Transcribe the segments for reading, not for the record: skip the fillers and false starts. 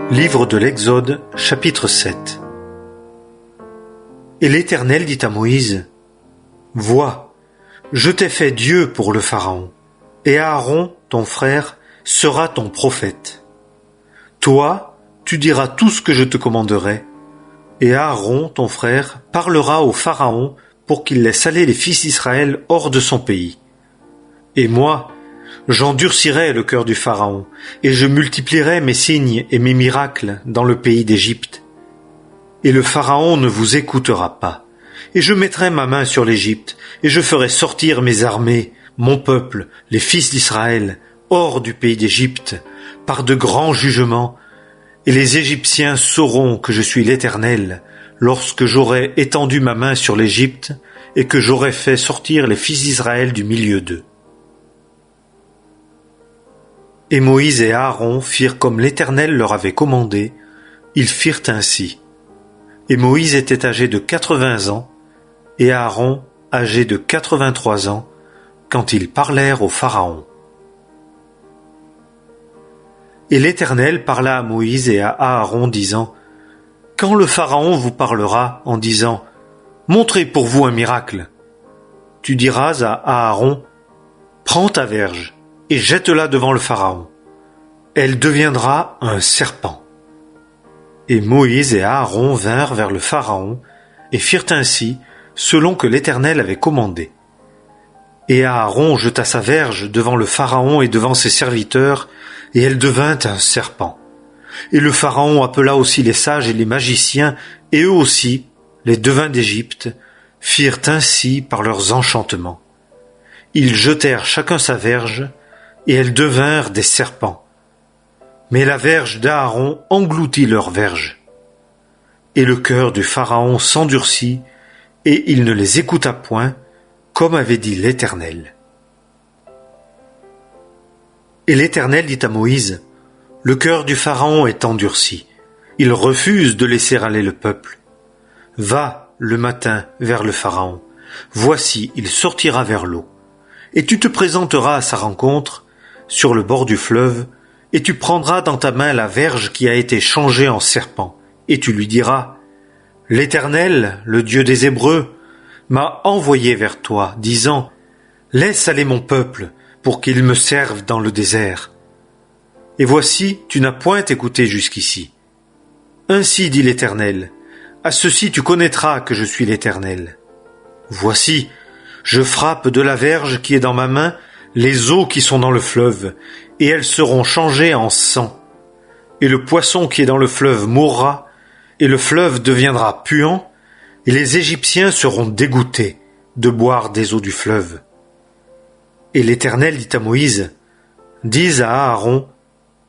Livre de l'Exode, chapitre 7. Et l'Éternel dit à Moïse, « Vois, je t'ai fait Dieu pour le Pharaon, et Aaron, ton frère, sera ton prophète. Toi, tu diras tout ce que je te commanderai, et Aaron, ton frère, parlera au Pharaon pour qu'il laisse aller les fils d'Israël hors de son pays. Et moi, j'endurcirai le cœur du Pharaon, et je multiplierai mes signes et mes miracles dans le pays d'Égypte. Et le Pharaon ne vous écoutera pas, et je mettrai ma main sur l'Égypte, et je ferai sortir mes armées, mon peuple, les fils d'Israël, hors du pays d'Égypte, par de grands jugements, et les Égyptiens sauront que je suis l'Éternel, lorsque j'aurai étendu ma main sur l'Égypte, et que j'aurai fait sortir les fils d'Israël du milieu d'eux. Et Moïse et Aaron firent comme l'Éternel leur avait commandé, ils firent ainsi. Et Moïse était âgé de 80 ans, et Aaron âgé de 83 ans, quand ils parlèrent au Pharaon. Et l'Éternel parla à Moïse et à Aaron, disant, « Quand le Pharaon vous parlera en disant, « Montrez pour vous un miracle », tu diras à Aaron, « Prends ta verge, et jette-la devant le Pharaon. Elle deviendra un serpent. » Et Moïse et Aaron vinrent vers le Pharaon, et firent ainsi, selon que l'Éternel avait commandé. Et Aaron jeta sa verge devant le Pharaon et devant ses serviteurs, et elle devint un serpent. Et le Pharaon appela aussi les sages et les magiciens, et eux aussi, les devins d'Égypte, firent ainsi par leurs enchantements. Ils jetèrent chacun sa verge, et elles devinrent des serpents. Mais la verge d'Aaron engloutit leur verge. Et le cœur du Pharaon s'endurcit, et il ne les écouta point, comme avait dit l'Éternel. Et l'Éternel dit à Moïse, « Le cœur du Pharaon est endurci. Il refuse de laisser aller le peuple. Va le matin vers le Pharaon. Voici, il sortira vers l'eau. Et tu te présenteras à sa rencontre, sur le bord du fleuve, et tu prendras dans ta main la verge qui a été changée en serpent, et tu lui diras, « L'Éternel, le Dieu des Hébreux, m'a envoyé vers toi, disant, « Laisse aller mon peuple, pour qu'il me serve dans le désert. » Et voici, tu n'as point écouté jusqu'ici. Ainsi dit l'Éternel, à ceci tu connaîtras que je suis l'Éternel. Voici, je frappe de la verge qui est dans ma main les eaux qui sont dans le fleuve, et elles seront changées en sang. Et le poisson qui est dans le fleuve mourra, et le fleuve deviendra puant, et les Égyptiens seront dégoûtés de boire des eaux du fleuve. Et l'Éternel dit à Moïse, « Dis à Aaron,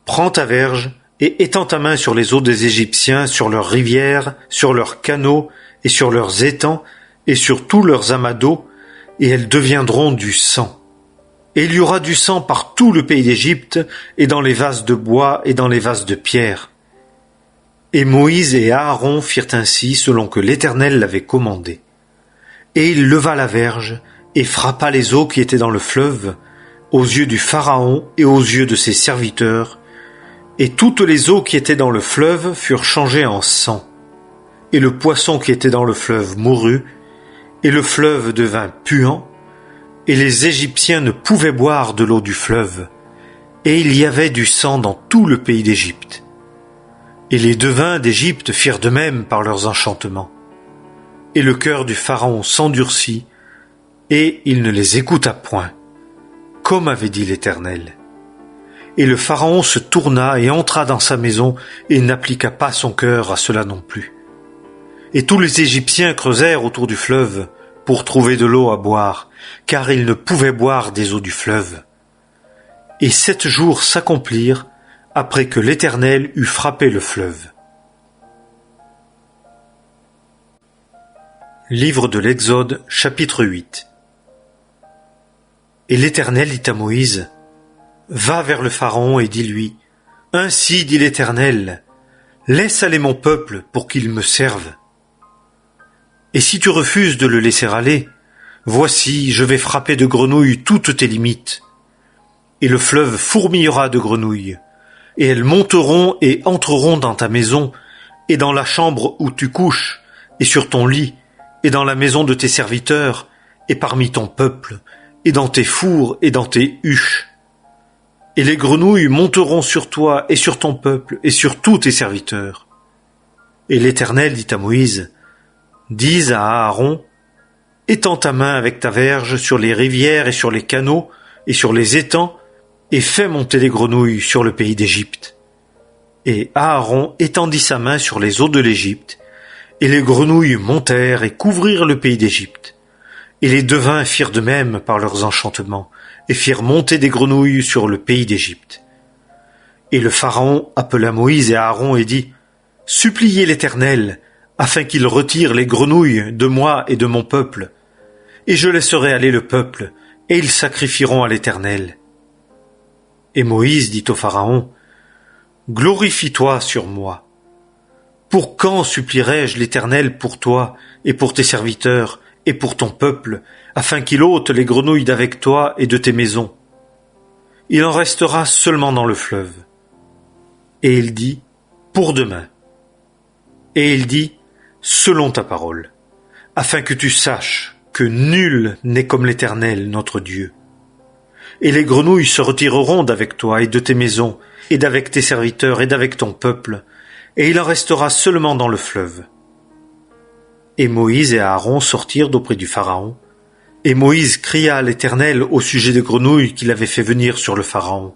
prends ta verge et étends ta main sur les eaux des Égyptiens, sur leurs rivières, sur leurs canaux et sur leurs étangs et sur tous leurs amas d'eau, et elles deviendront du sang. Et il y aura du sang par tout le pays d'Égypte, et dans les vases de bois et dans les vases de pierre. » Et Moïse et Aaron firent ainsi selon que l'Éternel l'avait commandé. Et il leva la verge et frappa les eaux qui étaient dans le fleuve, aux yeux du Pharaon et aux yeux de ses serviteurs, et toutes les eaux qui étaient dans le fleuve furent changées en sang. Et le poisson qui était dans le fleuve mourut, et le fleuve devint puant, et les Égyptiens ne pouvaient boire de l'eau du fleuve, et il y avait du sang dans tout le pays d'Égypte. Et les devins d'Égypte firent de même par leurs enchantements. Et le cœur du Pharaon s'endurcit, et il ne les écouta point, comme avait dit l'Éternel. Et le Pharaon se tourna et entra dans sa maison, et n'appliqua pas son cœur à cela non plus. Et tous les Égyptiens creusèrent autour du fleuve pour trouver de l'eau à boire, car ils ne pouvaient boire des eaux du fleuve. Et 7 jours s'accomplirent après que l'Éternel eut frappé le fleuve. Livre de l'Exode, chapitre 8. Et l'Éternel dit à Moïse, « Va vers le Pharaon et dis-lui, « Ainsi dit l'Éternel, laisse aller mon peuple pour qu'il me serve. Et si tu refuses de le laisser aller, voici, je vais frapper de grenouilles toutes tes limites. Et le fleuve fourmillera de grenouilles, et elles monteront et entreront dans ta maison, et dans la chambre où tu couches, et sur ton lit, et dans la maison de tes serviteurs, et parmi ton peuple, et dans tes fours et dans tes huches. Et les grenouilles monteront sur toi et sur ton peuple et sur tous tes serviteurs. Et l'Éternel dit à Moïse, dis à Aaron, étends ta main avec ta verge sur les rivières et sur les canaux et sur les étangs, et fais monter les grenouilles sur le pays d'Égypte. Et Aaron étendit sa main sur les eaux de l'Égypte, et les grenouilles montèrent et couvrirent le pays d'Égypte. Et les devins firent de même par leurs enchantements, et firent monter des grenouilles sur le pays d'Égypte. Et le Pharaon appela Moïse et Aaron et dit, suppliez l'Éternel, afin qu'il retire les grenouilles de moi et de mon peuple, et je laisserai aller le peuple, et ils sacrifieront à l'Éternel. Et Moïse dit au Pharaon, glorifie-toi sur moi. Pour quand supplierai-je l'Éternel pour toi et pour tes serviteurs et pour ton peuple, afin qu'il ôte les grenouilles d'avec toi et de tes maisons? Il en restera seulement dans le fleuve. Et il dit, pour demain. Et il dit, selon ta parole, afin que tu saches que nul n'est comme l'Éternel notre Dieu. Et les grenouilles se retireront d'avec toi et de tes maisons, et d'avec tes serviteurs et d'avec ton peuple, et il en restera seulement dans le fleuve. Et Moïse et Aaron sortirent d'auprès du Pharaon, et Moïse cria à l'Éternel au sujet des grenouilles qu'il avait fait venir sur le Pharaon.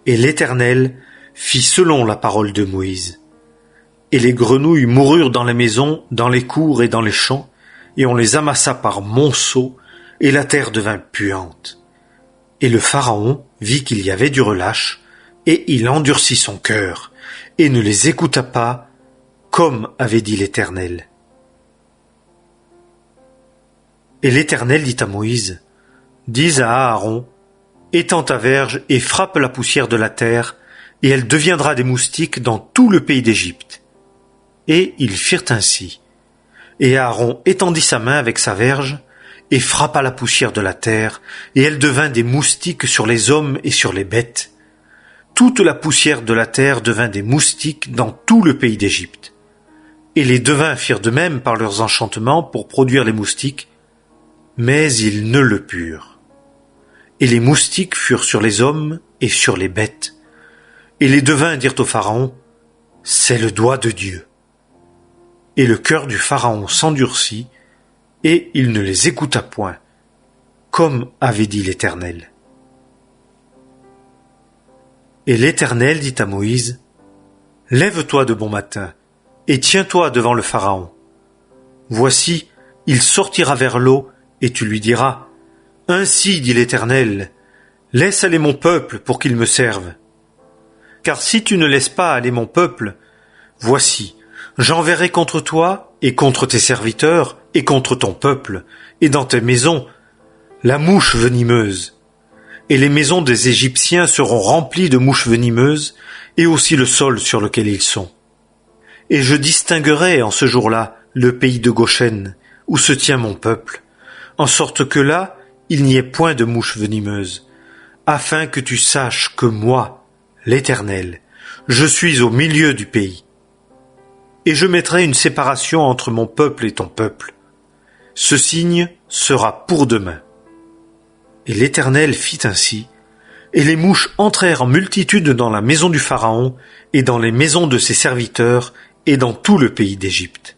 Et l'Éternel fit selon la parole de Moïse. Et les grenouilles moururent dans les maisons, dans les cours et dans les champs, et on les amassa par monceaux, et la terre devint puante. Et le Pharaon vit qu'il y avait du relâche, et il endurcit son cœur, et ne les écouta pas, comme avait dit l'Éternel. Et l'Éternel dit à Moïse, dis à Aaron, étends ta verge et frappe la poussière de la terre, et elle deviendra des moustiques dans tout le pays d'Égypte. Et ils firent ainsi. Et Aaron étendit sa main avec sa verge, et frappa la poussière de la terre, et elle devint des moustiques sur les hommes et sur les bêtes. Toute la poussière de la terre devint des moustiques dans tout le pays d'Égypte. Et les devins firent de même par leurs enchantements pour produire les moustiques, mais ils ne le purent. Et les moustiques furent sur les hommes et sur les bêtes. Et les devins dirent au Pharaon, c'est le doigt de Dieu. Et le cœur du Pharaon s'endurcit, et il ne les écouta point, comme avait dit l'Éternel. Et l'Éternel dit à Moïse, lève-toi de bon matin, et tiens-toi devant le Pharaon. Voici, il sortira vers l'eau, et tu lui diras, ainsi dit l'Éternel, laisse aller mon peuple pour qu'il me serve. Car si tu ne laisses pas aller mon peuple, voici, j'enverrai contre toi et contre tes serviteurs et contre ton peuple et dans tes maisons la mouche venimeuse. Et les maisons des Égyptiens seront remplies de mouches venimeuses et aussi le sol sur lequel ils sont. Et je distinguerai en ce jour-là le pays de Goshen où se tient mon peuple, en sorte que là il n'y ait point de mouches venimeuses, afin que tu saches que moi, l'Éternel, je suis au milieu du pays. Et je mettrai une séparation entre mon peuple et ton peuple. Ce signe sera pour demain. Et l'Éternel fit ainsi, et les mouches entrèrent en multitude dans la maison du Pharaon, et dans les maisons de ses serviteurs, et dans tout le pays d'Égypte.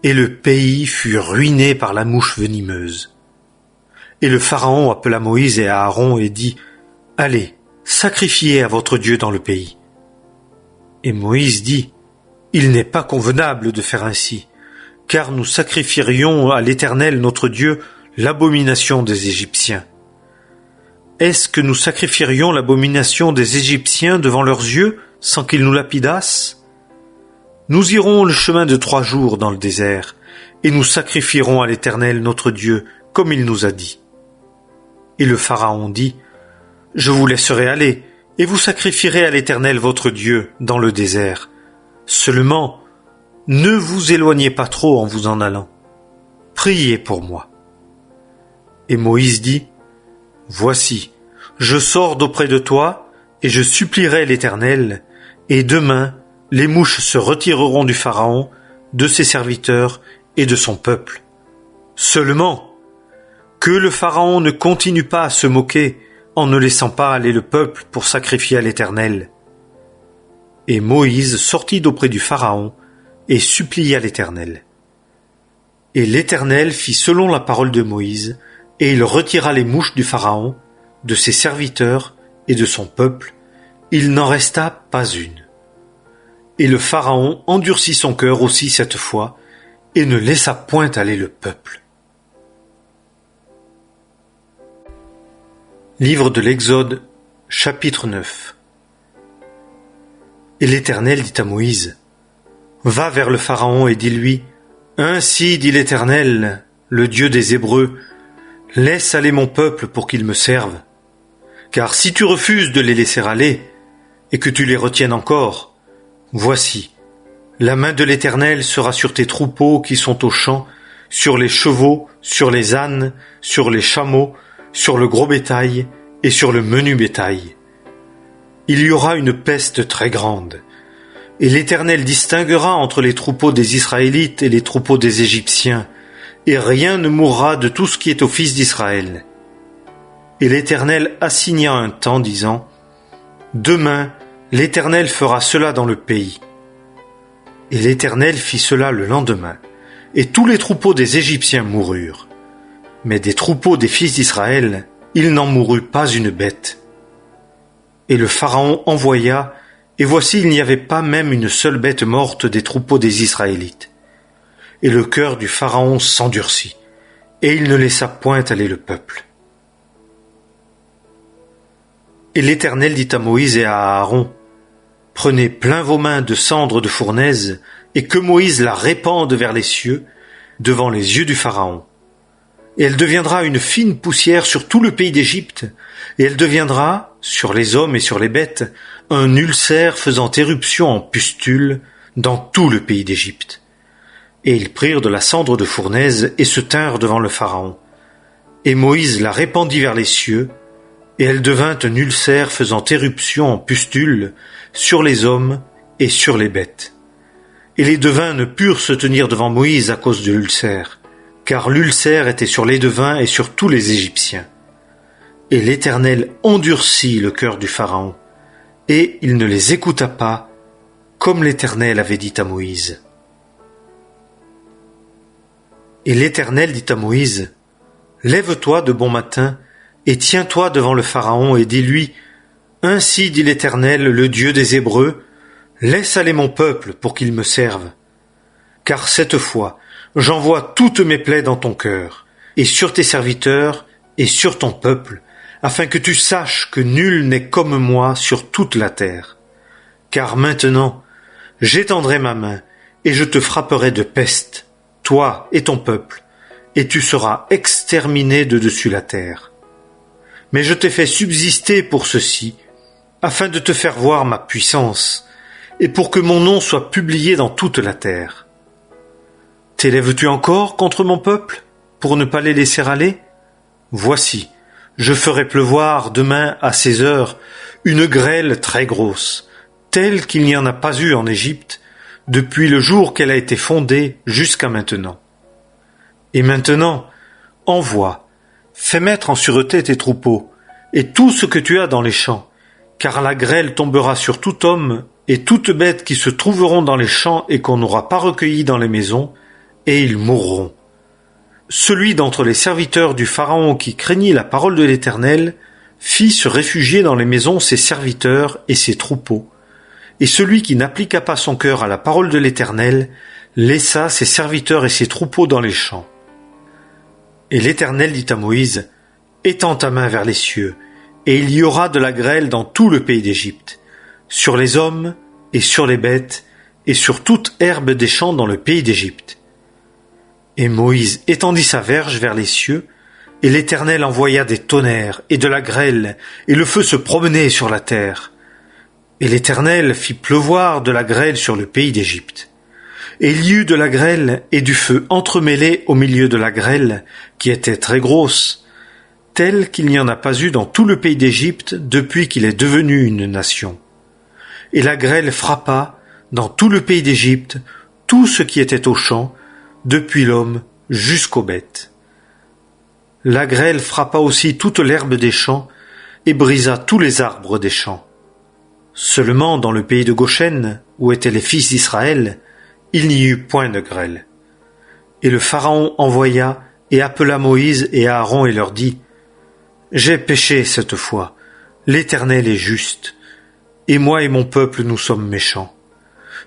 Et le pays fut ruiné par la mouche venimeuse. Et le Pharaon appela Moïse et Aaron et dit, allez, sacrifiez à votre Dieu dans le pays. Et Moïse dit, il n'est pas convenable de faire ainsi, car nous sacrifierions à l'Éternel notre Dieu l'abomination des Égyptiens. Est-ce que nous sacrifierions l'abomination des Égyptiens devant leurs yeux, sans qu'ils nous lapidassent? Nous irons le chemin de 3 jours dans le désert, et nous sacrifierons à l'Éternel notre Dieu, comme il nous a dit. Et le Pharaon dit, je vous laisserai aller, et vous sacrifierez à l'Éternel votre Dieu dans le désert. Seulement, ne vous éloignez pas trop en vous en allant. Priez pour moi. Et Moïse dit, voici, je sors d'auprès de toi, et je supplierai l'Éternel, et demain les mouches se retireront du Pharaon, de ses serviteurs et de son peuple. Seulement, que le Pharaon ne continue pas à se moquer en ne laissant pas aller le peuple pour sacrifier à l'Éternel. » Et Moïse sortit d'auprès du Pharaon et supplia l'Éternel. Et l'Éternel fit selon la parole de Moïse, et il retira les mouches du Pharaon, de ses serviteurs et de son peuple. Il n'en resta pas une. Et le Pharaon endurcit son cœur aussi cette fois, et ne laissa point aller le peuple. Livre de l'Exode, chapitre 9. Et l'Éternel dit à Moïse, « Va vers le Pharaon et dis-lui, « Ainsi dit l'Éternel, le Dieu des Hébreux, laisse aller mon peuple pour qu'il me serve. Car si tu refuses de les laisser aller, et que tu les retiennes encore, voici, la main de l'Éternel sera sur tes troupeaux qui sont aux champs, sur les chevaux, sur les ânes, sur les chameaux, sur le gros bétail et sur le menu bétail. Il y aura une peste très grande, et l'Éternel distinguera entre les troupeaux des Israélites et les troupeaux des Égyptiens, et rien ne mourra de tout ce qui est aux fils d'Israël. Et l'Éternel assigna un temps, disant, « Demain, l'Éternel fera cela dans le pays. » Et l'Éternel fit cela le lendemain, et tous les troupeaux des Égyptiens moururent. Mais des troupeaux des fils d'Israël, il n'en mourut pas une bête. Et le Pharaon envoya, et voici il n'y avait pas même une seule bête morte des troupeaux des Israélites. Et le cœur du Pharaon s'endurcit, et il ne laissa point aller le peuple. Et l'Éternel dit à Moïse et à Aaron, « Prenez plein vos mains de cendre de fournaise, et que Moïse la répande vers les cieux, devant les yeux du Pharaon. Et elle deviendra une fine poussière sur tout le pays d'Égypte, et elle deviendra, sur les hommes et sur les bêtes, un ulcère faisant éruption en pustules dans tout le pays d'Égypte. » Et ils prirent de la cendre de fournaise et se tinrent devant le Pharaon. Et Moïse la répandit vers les cieux, et elle devint un ulcère faisant éruption en pustules sur les hommes et sur les bêtes. Et les devins ne purent se tenir devant Moïse à cause de l'ulcère, car l'ulcère était sur les devins et sur tous les Égyptiens. Et l'Éternel endurcit le cœur du Pharaon, et il ne les écouta pas, comme l'Éternel avait dit à Moïse. Et l'Éternel dit à Moïse, « Lève-toi de bon matin, et tiens-toi devant le Pharaon, et dis-lui, « Ainsi dit l'Éternel, le Dieu des Hébreux, laisse aller mon peuple pour qu'il me serve. Car cette fois, j'envoie toutes mes plaies dans ton cœur, et sur tes serviteurs, et sur ton peuple, afin que tu saches que nul n'est comme moi sur toute la terre. Car maintenant, j'étendrai ma main, et je te frapperai de peste, toi et ton peuple, et tu seras exterminé de dessus la terre. Mais je t'ai fait subsister pour ceci, afin de te faire voir ma puissance, et pour que mon nom soit publié dans toute la terre. T'élèves-tu encore contre mon peuple, pour ne pas les laisser aller? Voici, je ferai pleuvoir demain à ces heures une grêle très grosse, telle qu'il n'y en a pas eu en Égypte, depuis le jour qu'elle a été fondée jusqu'à maintenant. Et maintenant, envoie, fais mettre en sûreté tes troupeaux, et tout ce que tu as dans les champs, car la grêle tombera sur tout homme et toute bête qui se trouveront dans les champs et qu'on n'aura pas recueillis dans les maisons, et ils mourront. Celui d'entre les serviteurs du Pharaon qui craignit la parole de l'Éternel fit se réfugier dans les maisons ses serviteurs et ses troupeaux. Et celui qui n'appliqua pas son cœur à la parole de l'Éternel laissa ses serviteurs et ses troupeaux dans les champs. Et l'Éternel dit à Moïse, « Étends ta main vers les cieux, et il y aura de la grêle dans tout le pays d'Égypte, sur les hommes et sur les bêtes, et sur toute herbe des champs dans le pays d'Égypte. » Et Moïse étendit sa verge vers les cieux, et l'Éternel envoya des tonnerres et de la grêle, et le feu se promenait sur la terre. Et l'Éternel fit pleuvoir de la grêle sur le pays d'Égypte. Et il y eut de la grêle et du feu entremêlés au milieu de la grêle, qui était très grosse. tel qu'il n'y en a pas eu dans tout le pays d'Égypte depuis qu'il est devenu une nation. Et la grêle frappa dans tout le pays d'Égypte tout ce qui était aux champs, depuis l'homme jusqu'aux bêtes. La grêle frappa aussi toute l'herbe des champs et brisa tous les arbres des champs. Seulement dans le pays de Goshen, où étaient les fils d'Israël, il n'y eut point de grêle. Et le Pharaon envoya et appela Moïse et Aaron et leur dit : J'ai péché cette fois, l'Éternel est juste, et moi et mon peuple nous sommes méchants.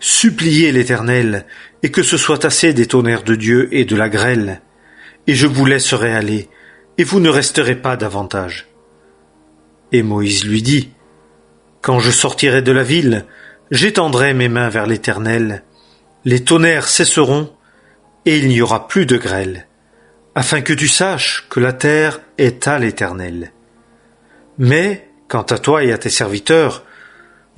Suppliez l'Éternel, et que ce soit assez des tonnerres de Dieu et de la grêle, et je vous laisserai aller, et vous ne resterez pas davantage. Et Moïse lui dit : Quand je sortirai de la ville, j'étendrai mes mains vers l'Éternel, les tonnerres cesseront, et il n'y aura plus de grêle, afin que tu saches que la terre est à l'Éternel. Mais, quant à toi et à tes serviteurs,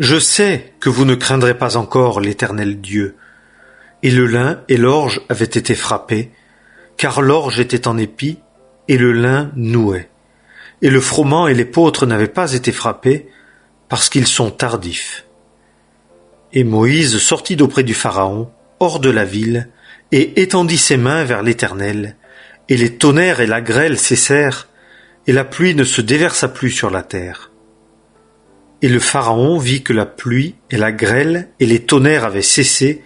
je sais que vous ne craindrez pas encore l'Éternel Dieu. Et le lin et l'orge avaient été frappés, car l'orge était en épi, et le lin nouait. Et le froment et l'épeautre n'avaient pas été frappés, parce qu'ils sont tardifs. Et Moïse sortit d'auprès du Pharaon, hors de la ville, et étendit ses mains vers l'Éternel, et les tonnerres et la grêle cessèrent, et la pluie ne se déversa plus sur la terre. Et le Pharaon vit que la pluie et la grêle et les tonnerres avaient cessé,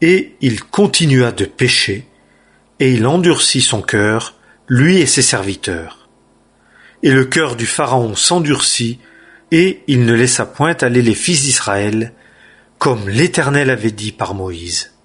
et il continua de pécher, et il endurcit son cœur, lui et ses serviteurs. Et le cœur du Pharaon s'endurcit, et il ne laissa point aller les fils d'Israël, comme l'Éternel avait dit par Moïse.